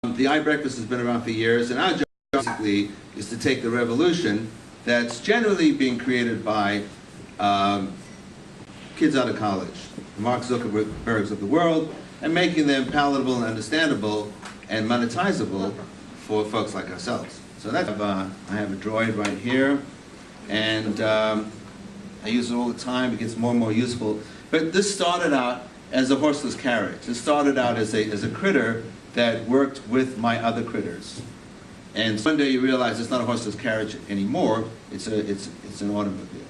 The iBreakfast has been around for years, and our job basically is to take the revolution that's generally being created by kids out of college, the Mark Zuckerbergs of the world, and making them palatable and understandable and monetizable for folks like ourselves. So that's, I have a Droid right here, and I use it all the time. It gets more and more useful. But this started out as a horseless carriage. It started out as a critter that worked with my other critters. And one day you realize it's not a horseless carriage anymore, it's an automobile.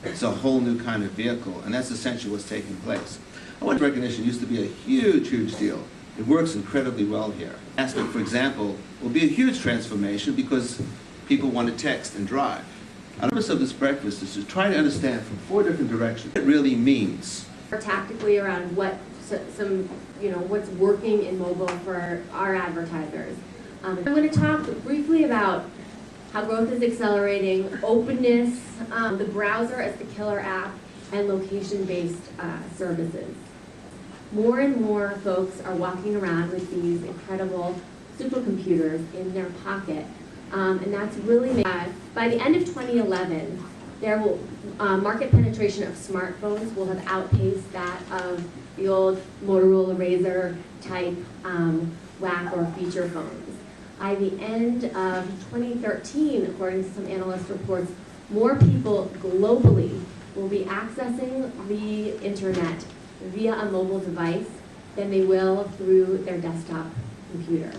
It's a whole new kind of vehicle, and that's essentially what's taking place. Voice recognition used to be a huge, huge deal. It works incredibly well here. Aspect, for example, will be a huge transformation because people want to text and drive. The purpose of this breakfast is to try to understand from 4 different directions what it really means. Tactically around what what's working in mobile for our advertisers. I'm going to talk briefly about how growth is accelerating, openness, the browser as the killer app, and location-based services. More and more folks are walking around with these incredible supercomputers in their pocket, and that's really by the end of 2011, there will market penetration of smartphones will have outpaced that of the old Motorola Razr type WAC or feature phones. By the end of 2013, according to some analyst reports, more people globally will be accessing the internet via a mobile device than they will through their desktop computer.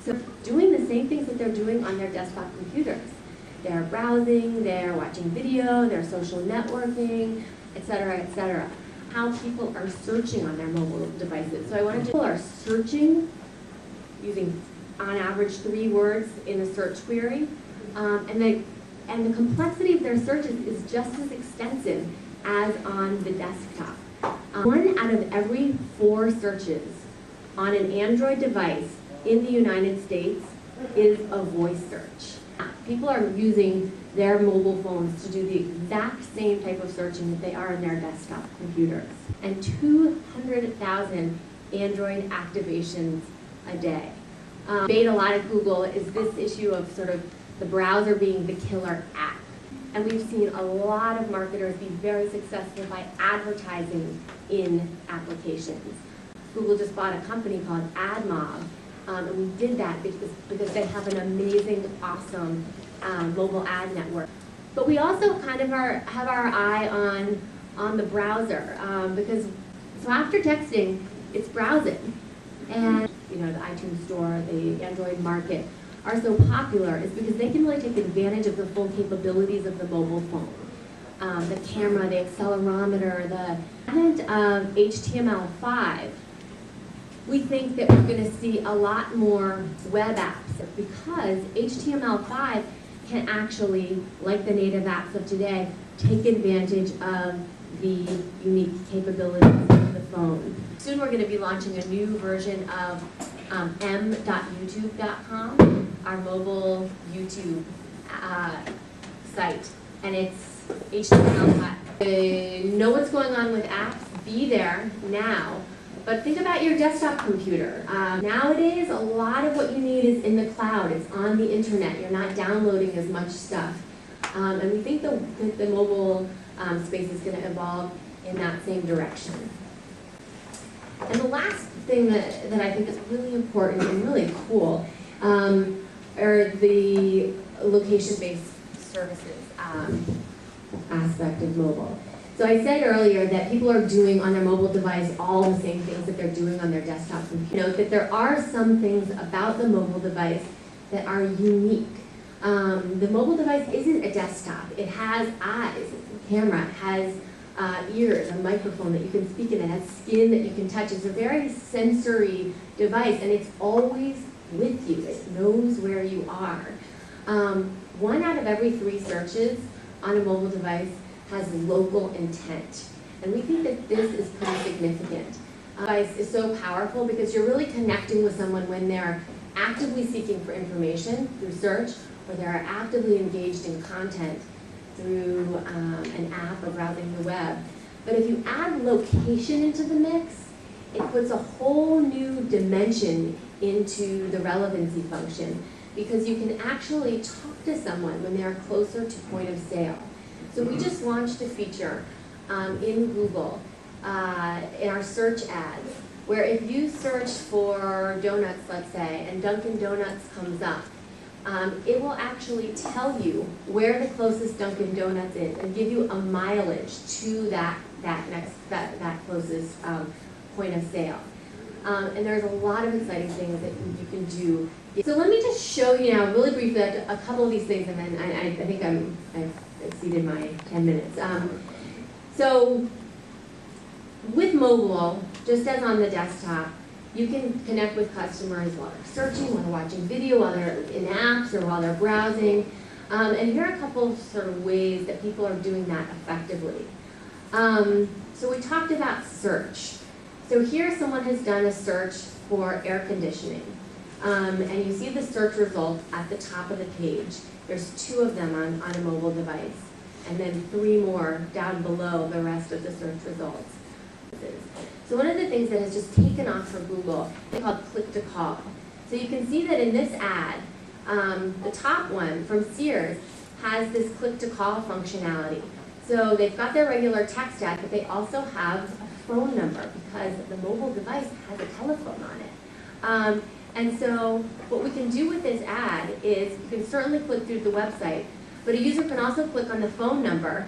So doing the same things that they're doing on their desktop computers. They're browsing, they're watching video, they're social networking, etc., etc. How people are searching on their mobile devices. So I wanted to people are searching using on average 3 words in a search query, and the complexity of their searches is just as extensive as on the desktop. 1 out of every 4 searches on an Android device in the United States is a voice search. People are using their mobile phones to do the exact same type of searching that they are on their desktop computers. And 200,000 Android activations a day. Debate a lot at Google is this issue of sort of the browser being the killer app. And we've seen a lot of marketers be very successful by advertising in applications. Google just bought a company called AdMob, and we did that because they have an amazing, awesome mobile ad network. But we also kind of have our eye on the browser because so after texting, it's browsing, and the iTunes Store, the Android market are so popular is because they can really take advantage of the full capabilities of the mobile phone. The camera, the accelerometer, the advent of HTML5, we think that we're going to see a lot more web apps because HTML5 can actually, like the native apps of today, take advantage of the unique capabilities of the phone. Soon we're going to be launching a new version of m.youtube.com, our mobile YouTube site, and it's HTML5. Know what's going on with apps? Be there now. But think about your desktop computer. Nowadays, a lot of what you need is in the cloud. It's on the internet. You're not downloading as much stuff. And we think the mobile space is going to evolve in that same direction. And the last thing that I think is really important and really cool are the location-based services aspect of mobile. So I said earlier that people are doing on their mobile device all the same things that they're doing on their desktop computer. Note that there are some things about the mobile device that are unique. The mobile device isn't a desktop. It has eyes, a camera, it has ears, a microphone that you can speak in, it has skin that you can touch. It's a very sensory device, and it's always with you. It knows where you are. 1 out of every 3 searches on a mobile device has local intent. And we think that this is pretty significant. Device is so powerful because you're really connecting with someone when they're actively seeking for information through search, or they're actively engaged in content through an app or browsing the web. But if you add location into the mix, it puts a whole new dimension into the relevancy function, because you can actually talk to someone when they're closer to point of sale. So we just launched a feature in Google, in our search ads, where if you search for donuts, let's say, and Dunkin' Donuts comes up, it will actually tell you where the closest Dunkin' Donuts is and give you a mileage to that closest point of sale. And there's a lot of exciting things that you can do. So let me just show you now, really briefly, a couple of these things, and then I think I've exceeded my 10 minutes. So with mobile, just as on the desktop, you can connect with customers while they're searching, while they're watching video, while they're in apps, or while they're browsing. And here are a couple of sort of ways that people are doing that effectively. So we talked about search. So here someone has done a search for air conditioning. And you see the search result at the top of the page. There's 2 of them on a mobile device, and then 3 more down below the rest of the search results. So one of the things that has just taken off for Google is called click to call. So you can see that in this ad, the top one from Sears has this click to call functionality. So they've got their regular text ad, but they also have a phone number because the mobile device has a telephone on it. And so what we can do with this ad is you can certainly click through the website, but a user can also click on the phone number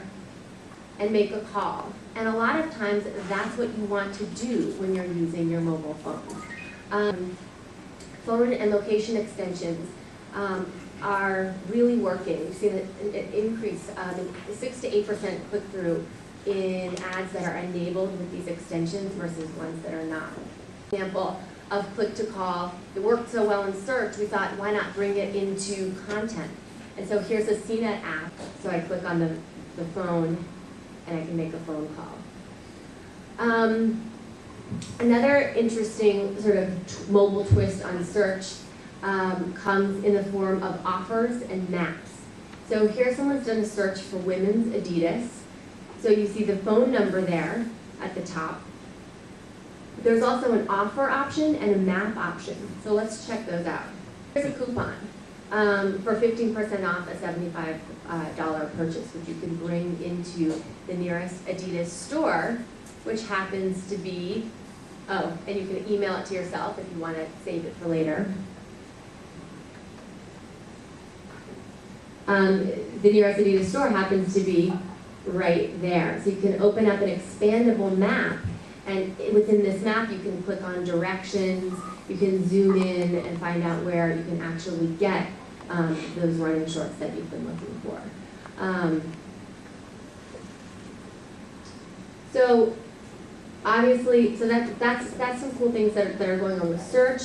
and make a call. And a lot of times that's what you want to do when you're using your mobile phone. Phone and location extensions are really working. We've seen an increase, 6 to 8% click-through in ads that are enabled with these extensions versus ones that are not. Example of click-to-call, it worked so well in search, we thought, why not bring it into content? And so here's a CNET app, so I click on the phone, and I can make a phone call. Another interesting sort of mobile twist on search comes in the form of offers and maps. So here someone's done a search for women's Adidas. So you see the phone number there at the top. There's also an offer option and a map option. So let's check those out. Here's a coupon for 15% off a $75 purchase, which you can bring into the nearest Adidas store, which happens to be, and you can email it to yourself if you want to save it for later. The nearest Adidas store happens to be right there. So you can open up an expandable map, and within this map you can click on directions, you can zoom in and find out where you can actually get those running shorts that you've been looking for. So obviously, so that's some cool things that are going on with search.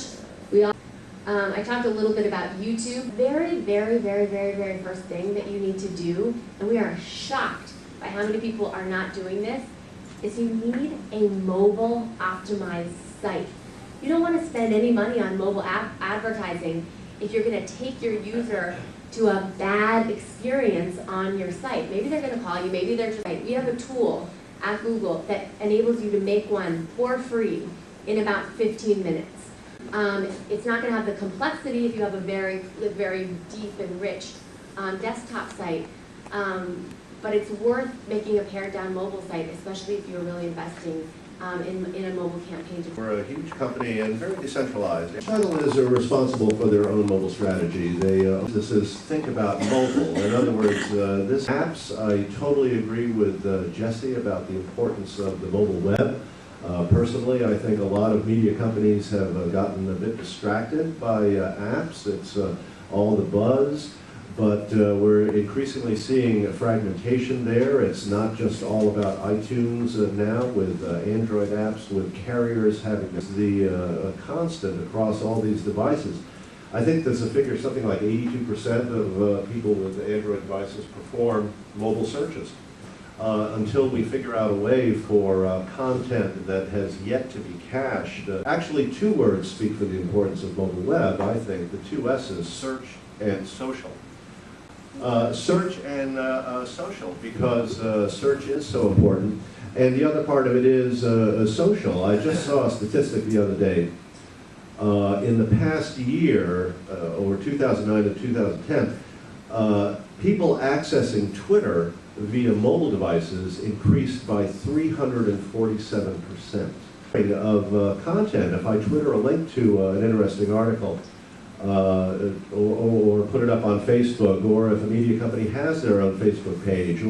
I talked a little bit about YouTube. Very, very, very, very, very first thing that you need to do, and we are shocked by how many people are not doing this, is you need a mobile optimized site. You don't want to spend any money on mobile advertising if you're going to take your user to a bad experience on your site. Maybe they're going to call you, maybe they're just, we have a tool at Google that enables you to make one for free in about 15 minutes. It's not going to have the complexity if you have a very, very deep and rich desktop site, but it's worth making a pared-down mobile site, especially if you're really investing in a mobile campaign. We're a huge company and very decentralized. Channels are responsible for their own mobile strategy. Businesses think about mobile. In other words, this apps, I totally agree with Jesse about the importance of the mobile web. Personally, I think a lot of media companies have gotten a bit distracted by apps. It's all the buzz, but we're increasingly seeing a fragmentation there. It's not just all about iTunes now with Android apps, with carriers having the constant across all these devices. I think there's a figure, something like 82% of people with Android devices perform mobile searches. Until we figure out a way for content that has yet to be cached. Actually, 2 words speak for the importance of mobile web, I think. The 2 S's, search and social. Search and social, because search is so important. And the other part of it is social. I just saw a statistic the other day. In the past year, or 2009 to 2010, people accessing Twitter via mobile devices increased by 347%. Of content, if I Twitter a link to an interesting article, or put it up on Facebook, or if a media company has their own Facebook page,